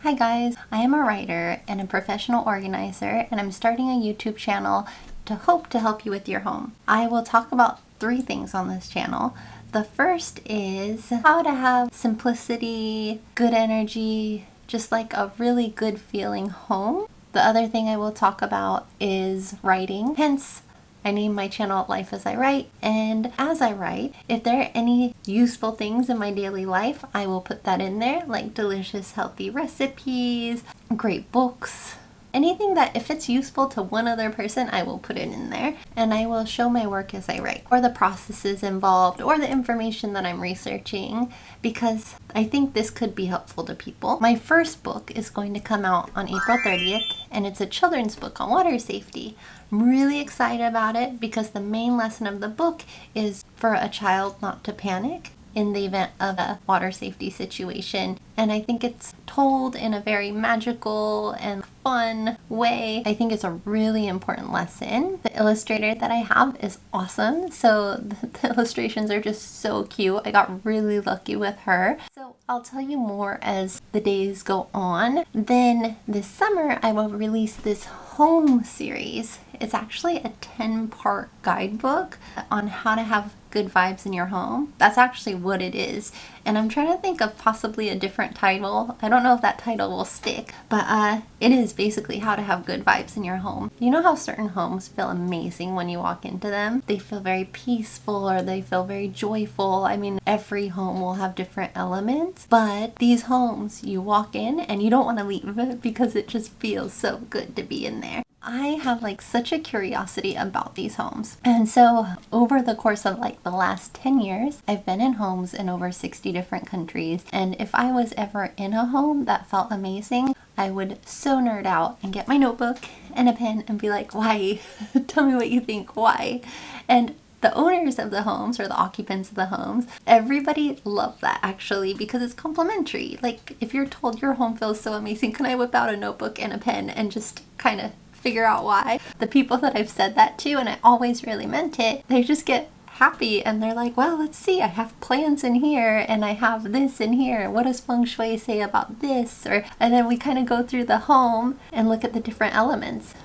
Hi guys, I am a writer and a professional organizer, and I'm starting a YouTube channel to hope to help you with your home. I will talk about 3 things on this channel. The first is how to have simplicity, good energy, just like a really good feeling home. The other thing I will talk about is writing, hence I name my channel Life as I Write, and as I write, if there are any useful things in my daily life, I will put that in there, like delicious healthy recipes, great books, anything that if it's useful to one other person, I will put it in there, and I will show my work as I write, or the processes involved, or the information that I'm researching, because I think this could be helpful to people. My first book is going to come out on April 30th, and it's a children's book on water safety. I'm really excited about it because the main lesson of the book is for a child not to panic in the event of a water safety situation. And I think it's told in a very magical and fun way. I think it's a really important lesson. The illustrator that I have is awesome. So the illustrations are just so cute. I got really lucky with her. So I'll tell you more as the days go on. Then this summer I will release this home series. It's actually a 10-part guidebook on how to have good vibes in your home. That's actually what it is. And I'm trying to think of possibly a different title. I don't know if that title will stick, but it is basically how to have good vibes in your home. You know how certain homes feel amazing when you walk into them? They feel very peaceful or they feel very joyful. I mean, every home will have different elements, but these homes, you walk in and you don't want to leave because it just feels so good to be in there. I have like such a curiosity about these homes. And so over the course of like the last 10 years, I've been in homes in over 60 different countries. And if I was ever in a home that felt amazing, I would so nerd out and get my notebook and a pen and be like, why? Tell me what you think, why? And the owners of the homes or the occupants of the homes, everybody loved that actually because it's complimentary. Like if you're told your home feels so amazing, can I whip out a notebook and a pen and just kind of figure out why? The people that I've said that to, and I always really meant it, they just get happy and they're like, well, let's see, I have plants in here and I have this in here. What does Feng Shui say about this? And then we kind of go through the home and look at the different elements.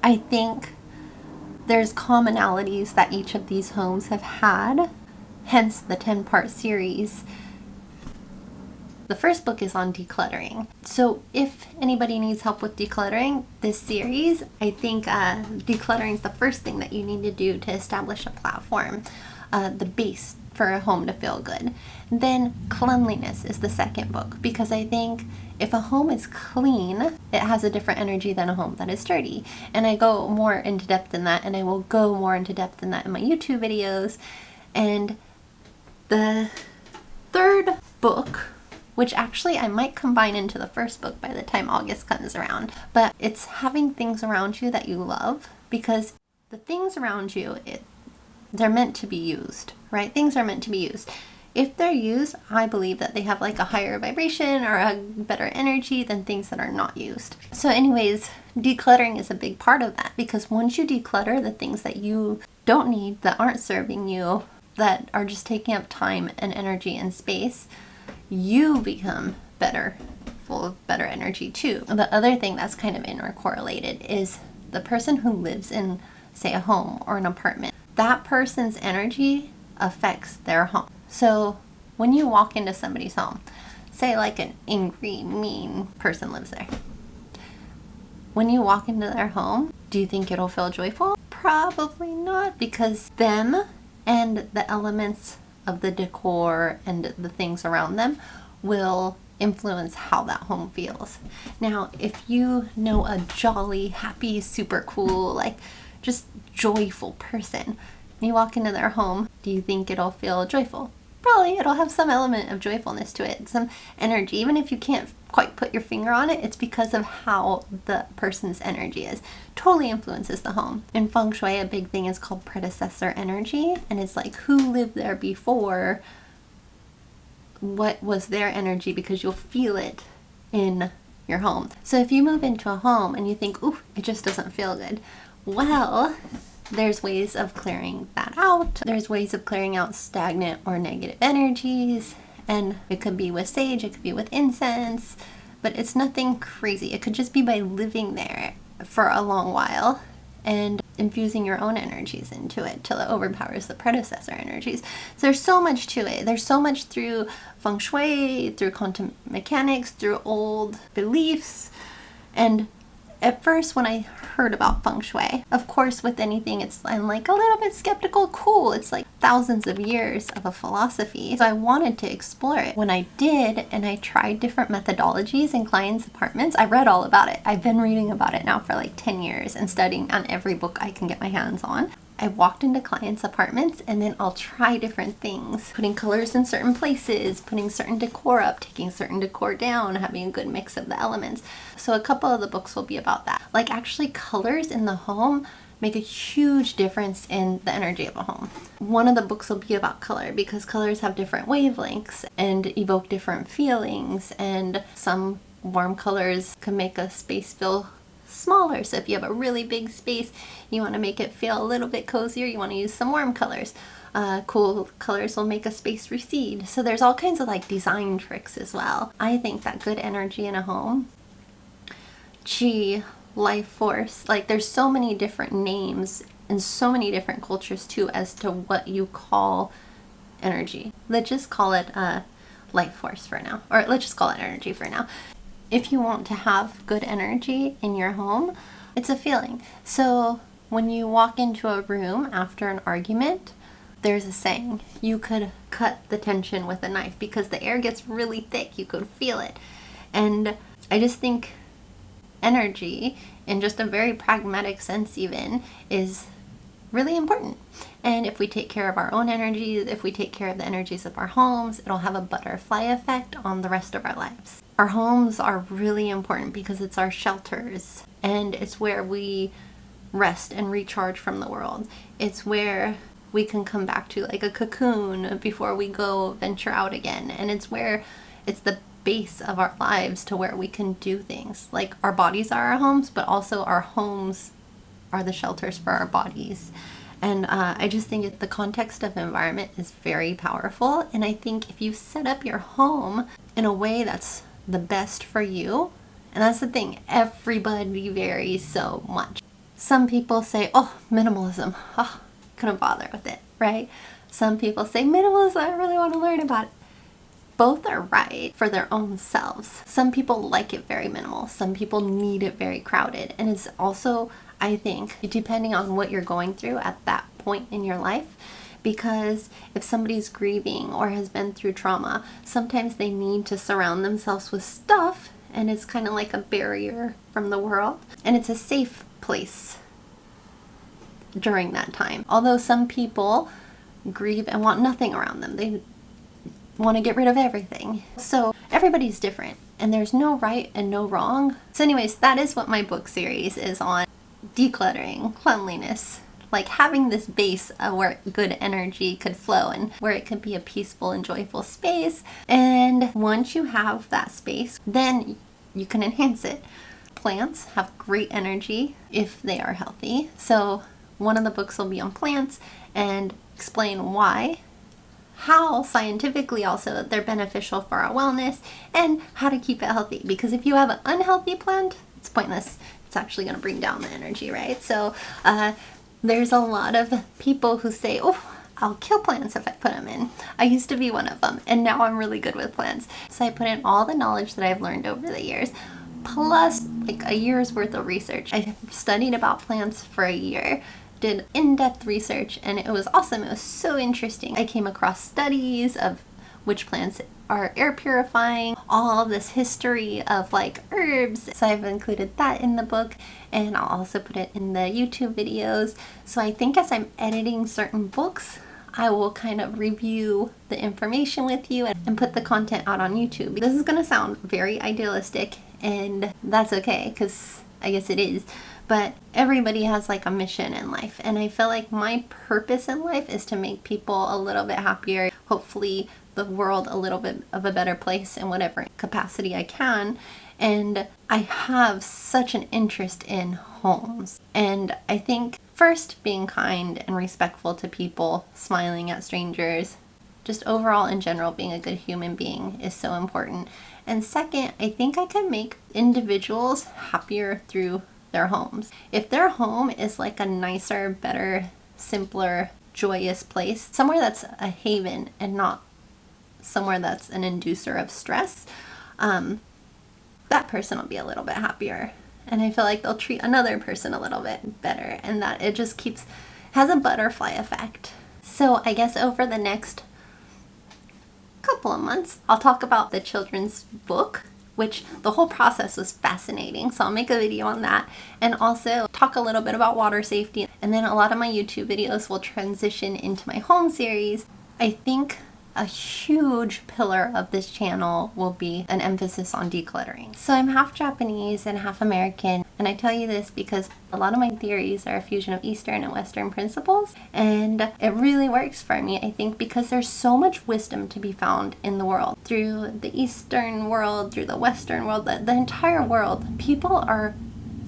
I think there's commonalities that each of these homes have had, hence the 10-part series. The first book is on decluttering. So if anybody needs help with decluttering, this series, I think decluttering is the first thing that you need to do to establish a platform, the base for a home to feel good. Then cleanliness is the second book, because I think if a home is clean, it has a different energy than a home that is dirty. And I go more into depth in that, and I will go more into depth in that in my YouTube videos. And the third book, which actually I might combine into the first book by the time August comes around. But it's having things around you that you love, because the things around you, they're meant to be used, right? Things are meant to be used. If they're used, I believe that they have like a higher vibration or a better energy than things that are not used. So anyways, decluttering is a big part of that, because once you declutter the things that you don't need, that aren't serving you, that are just taking up time and energy and space, you become better, full of better energy too. The other thing that's kind of intercorrelated is the person who lives in, say, a home or an apartment. That person's energy affects their home. So when you walk into somebody's home, say like an angry, mean person lives there. When you walk into their home, do you think it'll feel joyful? Probably not, because them and the elements of the decor and the things around them will influence how that home feels. Now, if you know a jolly, happy, super cool, like just joyful person, you walk into their home, do you think it'll feel joyful? Probably it'll have some element of joyfulness to it, some energy. Even if you can't quite put your finger on it, it's because of how the person's energy is. Totally influences the home. In Feng Shui, a big thing is called predecessor energy, and it's like who lived there before, what was their energy, because you'll feel it in your home. So if you move into a home and you think, ooh, it just doesn't feel good, well, there's ways of clearing that out. There's ways of clearing out stagnant or negative energies, and it could be with sage, it could be with incense, but it's nothing crazy. It could just be by living there for a long while and infusing your own energies into it till it overpowers the predecessor energies. So there's so much to it. There's so much through Feng Shui, through quantum mechanics, through old beliefs. And at first when I heard about Feng Shui, of course with anything I'm like a little bit skeptical. Cool, it's like thousands of years of a philosophy. So I wanted to explore it. When I did, and I tried different methodologies in clients' apartments, I read all about it. I've been reading about it now for like 10 years and studying on every book I can get my hands on. I walked into clients' apartments and then I'll try different things. Putting colors in certain places, putting certain decor up, taking certain decor down, having a good mix of the elements. So a couple of the books will be about that. Like actually colors in the home make a huge difference in the energy of a home. One of the books will be about color because colors have different wavelengths and evoke different feelings, and some warm colors can make a space feel smaller. So if you have a really big space, you want to make it feel a little bit cozier, you want to use some warm colors. Cool colors will make a space recede. So there's all kinds of like design tricks as well. I think that good energy in a home, chi, life force, like there's so many different names and so many different cultures too as to what you call energy. Let's just call it life force for now, or let's just call it energy for now. If you want to have good energy in your home, it's a feeling. So when you walk into a room after an argument, there's a saying, you could cut the tension with a knife because the air gets really thick, you could feel it. And I just think energy, in just a very pragmatic sense even, is really important. And if we take care of our own energies, if we take care of the energies of our homes, it'll have a butterfly effect on the rest of our lives. Our homes are really important because it's our shelters and it's where we rest and recharge from the world. It's where we can come back to like a cocoon before we go venture out again. And it's where it's the base of our lives to where we can do things. Like our bodies are our homes, but also our homes are the shelters for our bodies. And I just think the context of environment is very powerful. And I think if you set up your home in a way that's the best for you, and that's the thing, everybody varies so much. Some people say, oh, minimalism, oh, couldn't bother with it, right? Some people say minimalism, I really want to learn about it. Both are right for their own selves. Some people like it very minimal. Some people need it very crowded. And it's also, I think, depending on what you're going through at that point in your life. Because if somebody's grieving or has been through trauma, sometimes they need to surround themselves with stuff, and it's kind of like a barrier from the world. And it's a safe place during that time. Although some people grieve and want nothing around them. They want to get rid of everything. So everybody's different and there's no right and no wrong. So anyways, that is what my book series is on: decluttering, cleanliness, like having this base of where good energy could flow and where it could be a peaceful and joyful space. And once you have that space, then you can enhance it. Plants have great energy if they are healthy. So one of the books will be on plants and explain why, how scientifically also they're beneficial for our wellness, and how to keep it healthy. Because if you have an unhealthy plant, it's pointless. It's actually going to bring down the energy, right? So there's a lot of people who say, oh, I'll kill plants if I put them in. I used to be one of them, and now I'm really good with plants. So I put in all the knowledge that I've learned over the years, plus like a year's worth of research. I studied about plants for a year, did in-depth research, and it was awesome. It was so interesting. I came across studies of which plants are air purifying, all this history of like herbs. So I've included that in the book, and I'll also put it in the YouTube videos. So I think as I'm editing certain books, I will kind of review the information with you and put the content out on YouTube. This is gonna sound very idealistic, and that's okay, because I guess it is. But everybody has like a mission in life, and I feel like my purpose in life is to make people a little bit happier, hopefully the world a little bit of a better place in whatever capacity I can. And I have such an interest in homes. And I think first, being kind and respectful to people, smiling at strangers, just overall in general, being a good human being is so important. And second, I think I can make individuals happier through their homes. If their home is like a nicer, better, simpler, joyous place, somewhere that's a haven and not somewhere that's an inducer of stress, that person will be a little bit happier. And I feel like they'll treat another person a little bit better, and that it just has a butterfly effect. So I guess over the next couple of months, I'll talk about the children's book, which the whole process was fascinating. So I'll make a video on that, and also talk a little bit about water safety. And then a lot of my YouTube videos will transition into my home series. I think a huge pillar of this channel will be an emphasis on decluttering. So I'm half Japanese and half American, and I tell you this because a lot of my theories are a fusion of Eastern and Western principles, and it really works for me, I think, because there's so much wisdom to be found in the world. Through the Eastern world, through the Western world, the entire world, people are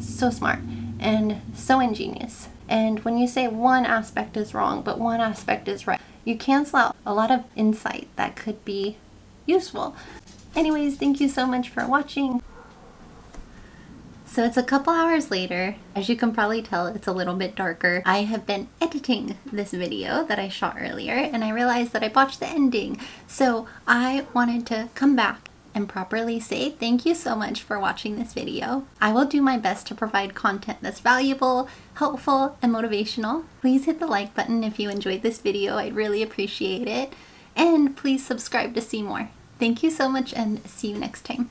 so smart and so ingenious. And when you say one aspect is wrong, but one aspect is right, you cancel out a lot of insight that could be useful. Anyways, thank you so much for watching. So it's a couple hours later. As you can probably tell, it's a little bit darker. I have been editing this video that I shot earlier, and I realized that I botched the ending. So I wanted to come back and properly say thank you so much for watching this video. I will do my best to provide content that's valuable, helpful, and motivational. Please hit the like button if you enjoyed this video. I'd really appreciate it. And please subscribe to see more. Thank you so much, and see you next time.